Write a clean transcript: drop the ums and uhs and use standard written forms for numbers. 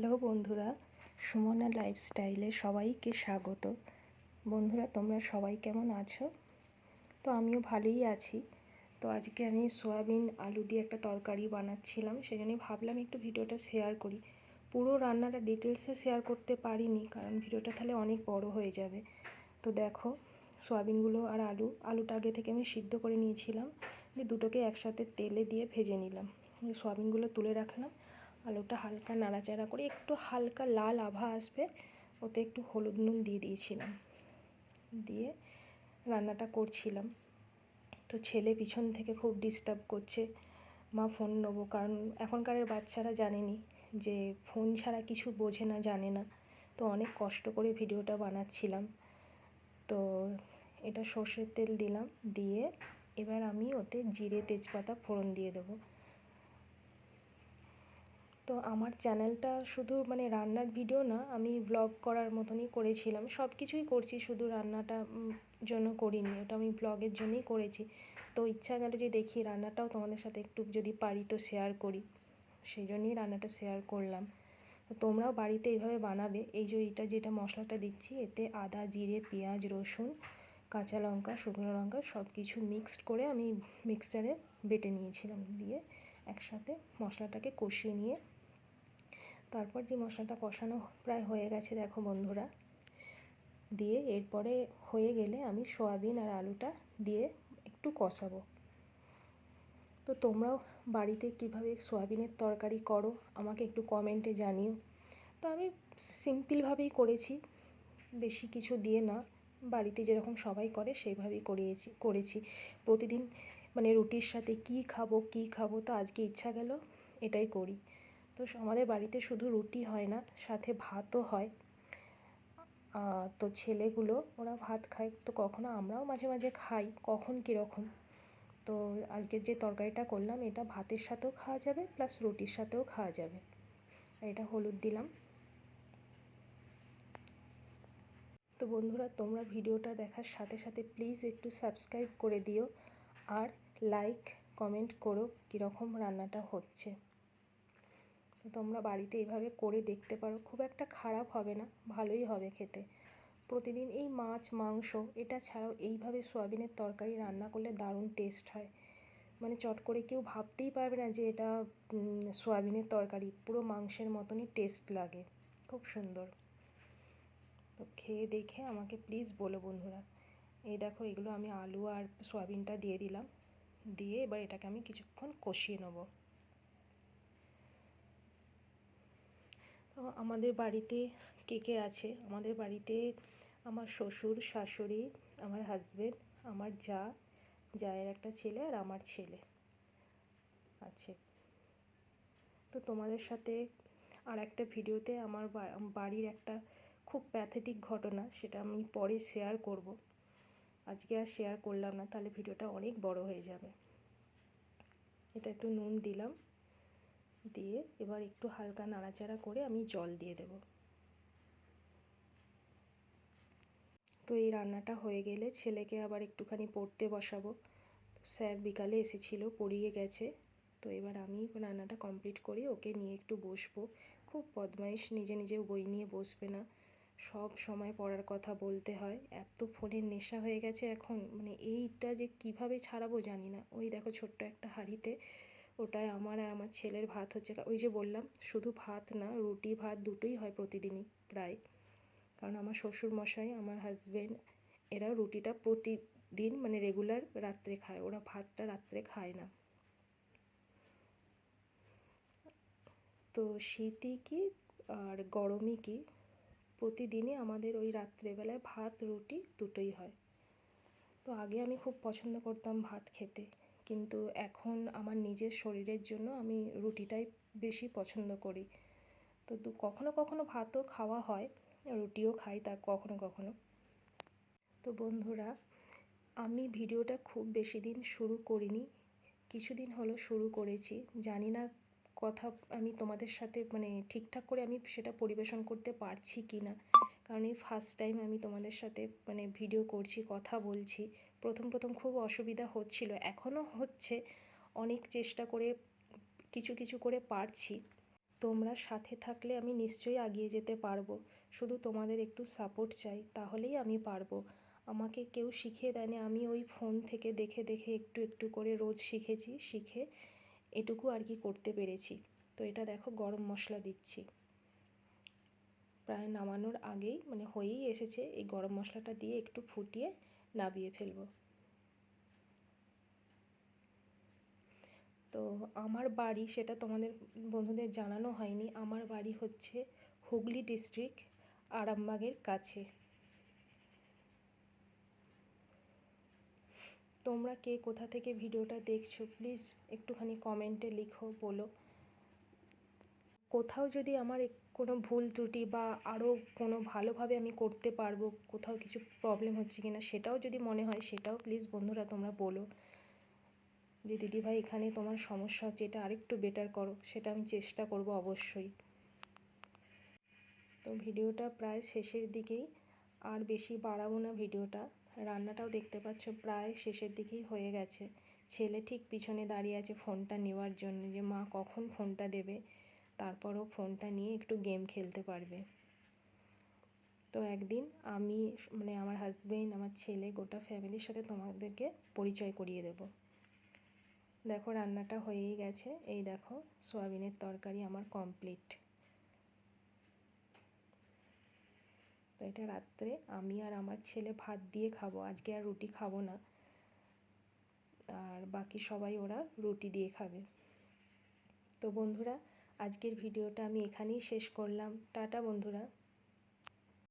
Hello বন্ধুরা, সুমনা লাইফস্টাইলে সবাইকে স্বাগত। বন্ধুরা, তোমরা সবাই কেমন আছো? তো আমিও ভালোই আছি। তো আজকে আমি সয়াবিন আলু দিয়ে একটা তরকারি বানাচ্ছিলাম, সেই জন্যই ভাবলাম একটু ভিডিওটা শেয়ার করি। পুরো রান্নাটা ডিটেলসে শেয়ার করতে পারিনি, কারণ ভিডিওটা তাহলে অনেক বড় হয়ে যাবে। তো দেখো, সয়াবিনগুলো আর আলুটা আগে থেকে আমি সিদ্ধ করে নিয়েছিলাম, দিয়ে দুটোকে একসাথে তেলে দিয়ে ভেজে নিলাম। সয়াবিনগুলো তুলে রাখলাম, আলুটা হালকা নাড়াচাড়া করে একটু হালকা লাল আভা আসবে, ওতে একটু হলুদ নুন দিয়ে দিয়েছিলাম, দিয়ে রান্নাটা করছিলাম। তো ছেলে পিছন থেকে খুব ডিস্টার্ব করছে, মা ফোন নেবো, কারণ এখনকারের বাচ্চারা জানেনি যে ফোন ছাড়া কিছু বোঝে না, জানে না। তো অনেক কষ্ট করে ভিডিওটা বানাচ্ছিলাম। তো এটা সর্ষের তেল দিলাম, দিয়ে এবার আমি ওতে জিরে তেজপাতা ফোড়ন দিয়ে দেবো। তো আমার চ্যানেলটা শুধু রান্নার ভিডিও না, আমি ব্লগ করার মতনই করেছিলাম। সব কিছুই করছি, শুধু রান্নাটা জন্য করিনি, ওটা আমি ব্লগের জন্যই করেছি। তো ইচ্ছা গেল যে দেখি রান্নাটাও তোমাদের সাথে একটু যদি পারি তো শেয়ার করি, সেই জন্যই রান্নাটা শেয়ার করলাম। তো তোমরাও বাড়িতে এইভাবে বানাবে। এই যে যেটা মশলাটা দিচ্ছি, এতে আদা, জিরে, পেঁয়াজ, রসুন, কাঁচা লঙ্কা, শুকনো লঙ্কা সব কিছু মিক্সড করে আমি মিক্সচারে বেটে নিয়েছিলাম, দিয়ে একসাথে মশলাটাকে কষিয়ে নিয়ে তারপর যে মশলাটা কষানো প্রায় হয়ে গেছে দেখো বন্ধুরা, দিয়ে এরপরে হয়ে গেলে আমি সয়াবিন আর আলুটা দিয়ে একটু কষাবো। তো তোমরাও বাড়িতে কিভাবে সয়াবিনের তরকারি করো আমাকে একটু কমেন্টে জানিও। তো আমি সিম্পলভাবেই করেছি, বেশি কিছু দিয়ে না, বাড়িতে যেরকম সবাই করে সেইভাবেই করেছি। প্রতিদিন রুটির সাথে কি খাবো, তো আজকে ইচ্ছা গেল এটাই করি। তো আমাদের বাড়িতে শুধু রুটি হয় না, সাথে ভাতও হয়। তো ছেলেগুলো ওরা ভাত খায়, তো কখনো আমরাও মাঝে মাঝে খাই, কখন কীরকম। তো আজকের যে তরকারিটা করলাম, এটা ভাতের সাথেও খাওয়া যাবে, প্লাস রুটির সাথেও খাওয়া যাবে। এটা হলুদ দিলাম। তো বন্ধুরা, তোমরা ভিডিওটা দেখার সাথে সাথে প্লিজ একটু সাবস্ক্রাইব করে দিও, আর লাইক কমেন্ট করো কীরকম রান্নাটা হচ্ছে। তো তোমরা বাড়িতে এইভাবে করে দেখতে পারো, খুব একটা খারাপ হবে না, ভালোই হবে খেতে। প্রতিদিন এই মাছ মাংস এটা ছাড়াও এইভাবে সয়াবিনের তরকারি রান্না করলে দারুণ টেস্ট হয়। চট করে কেউ ভাবতেই পারবে না যে এটা সয়াবিনের তরকারি, পুরো মাংসের মতনই টেস্ট লাগে, খুব সুন্দর। তো খেয়ে দেখে আমাকে প্লিজ বলো বন্ধুরা। এই দেখো, এগুলো আমি আলু আর সয়াবিনটা দিয়ে দিলাম, দিয়ে এবার এটাকে আমি কিছুক্ষণ কষিয়ে নেব। তো আমাদের বাড়িতে কে কে আছে? আমাদের বাড়িতে আমার শ্বশুর, শাশুড়ি, আমার হাজবেন্ড, আমার জায়ের একটা ছেলে আর আমার ছেলে আছে। তো তোমাদের সাথে আর একটা ভিডিওতে আমার বাড়ির একটা খুব প্যাথেটিক ঘটনা, সেটা আমি পরে শেয়ার করব। আজকে আর শেয়ার করলাম না, তাহলে ভিডিওটা অনেক বড় হয়ে যাবে। এটা একটু নুন দিলাম, দিয়ে এবার একটু হালকা নাড়াচাড়া করে আমি জল দিয়ে দেব। তো এই রান্নাটা হয়ে গেলে ছেলেকে আবার একটুখানি পড়তে বসাবো। স্যার বিকালে এসেছিলো, পড়িয়ে গেছে। তো এবার আমি রান্নাটা কমপ্লিট করে ওকে নিয়ে একটু বসবো। খুব বদমাইশ, নিজে নিজেও বই নিয়ে বসবে না, সব সময় পড়ার কথা বলতে হয়। এত ফোনের নেশা হয়ে গেছে এখন, এইটা যে কিভাবে ছাড়াবো জানি না। ওই দেখো, ছোট্ট একটা হাঁড়িতে ওটায় আমার আর আমার ছেলের ভাত হচ্ছে। ওই যে বললাম, শুধু ভাত না, রুটি ভাত দুটোই হয় প্রতিদিনই প্রায়। কারণ আমার শ্বশুর মশাই, আমার হাজবেন্ড, এরা রুটিটা প্রতিদিন রেগুলার রাত্রে খায়, ওরা ভাতটা রাত্রে খায় না। তো শীতই কি আর গরমই কি, প্রতিদিনই আমাদের ওই রাত্রেবেলায় ভাত রুটি দুটোই হয়। তো আগে আমি খুব পছন্দ করতাম ভাত খেতে, কিন্তু এখন আমার নিজের শরীরের জন্য আমি রুটিটাই বেশি পছন্দ করি। তো কখনো কখনো ভাতও খাওয়া হয়, রুটিও খাই তার কখনো কখনো। তো বন্ধুরা, আমি ভিডিওটা খুব বেশি দিন শুরু করিনি, কিছুদিন হলো শুরু করেছি। জানি না কথা আমি তোমাদের সাথে ঠিকঠাক করে আমি সেটা পরিবেশন করতে পারছি কি না, কারণ এই ফার্স্ট টাইম আমি তোমাদের সাথে ভিডিও করছি, কথা বলছি। প্রথম খুব অসুবিধা হচ্ছিল, এখনও হচ্ছে। অনেক চেষ্টা করে কিছু কিছু করে পারছি, তোমরা সাথে থাকলে আমি নিশ্চয়ই এগিয়ে যেতে পারবো। শুধু তোমাদের একটু সাপোর্ট চাই, তাহলেই আমি পারবো। আমাকে কেউ শিখিয়ে দেয়নি, আমি ওই ফোন থেকে দেখে দেখে একটু একটু করে রোজ শিখেছি, শিখে এটুকু আর কি করতে পেরেছি। তো এটা দেখো গরম মশলা দিচ্ছি, প্রায় নামানোর আগেই মানে হয়েই এসেছে। এই গরম মশলাটা দিয়ে একটু ফুটিয়ে নামিয়ে ফেলবো। তো আমার বাড়ি, সেটা তোমাদের বন্ধুদের জানানো হয়নি, আমার বাড়ি হচ্ছে হুগলি ডিস্ট্রিক্ট, আরামবাগের কাছে। তোমরা কে কোথা থেকে ভিডিওটা দেখছো প্লিজ একটুখানি কমেন্টে লিখো, বলো। কোথাও যদি আমার কোনো ভুল ত্রুটি বা আরও কোনো ভালোভাবে আমি করতে পারবো, কোথাও কিছু প্রবলেম হচ্ছে কি না সেটাও যদি মনে হয়, সেটাও প্লিজ বন্ধুরা তোমরা বলো যে দিদিভাই এখানে তোমার সমস্যা হচ্ছে, এটা আরেকটু বেটার করো, সেটা আমি চেষ্টা করব অবশ্যই। তো ভিডিওটা প্রায় শেষের দিকেই, আর বেশি বাড়াবো না ভিডিওটা। রান্নাটাও দেখতে পাচ্ছ প্রায় শেষের দিকেই হয়ে গেছে। ছেলে ঠিক পিছনে দাঁড়িয়ে আছে ফোনটা নেওয়ার জন্য, যে মা কখন ফোনটা দেবে, তারপরও ফোনটা নিয়ে একটু গেম খেলতে পারবে। তো একদিন আমি মানে আমার হাজবেন্ড, আমার ছেলে, গোটা ফ্যামিলির সাথে তোমাদেরকে পরিচয় করিয়ে দেব। দেখো রান্নাটা হয়েই গেছে, এই দেখো সয়াবিনের তরকারি আমার কমপ্লিট। তো এটা রাত্রে আমি আর আমার ছেলে ভাত দিয়ে খাবো, আজকে আর রুটি খাবো না, আর বাকি সবাই ওরা রুটি দিয়ে খাবে। তো বন্ধুরা, আজকের ভিডিওটা আমি এখানেই শেষ করলাম। টাটা বন্ধুরা।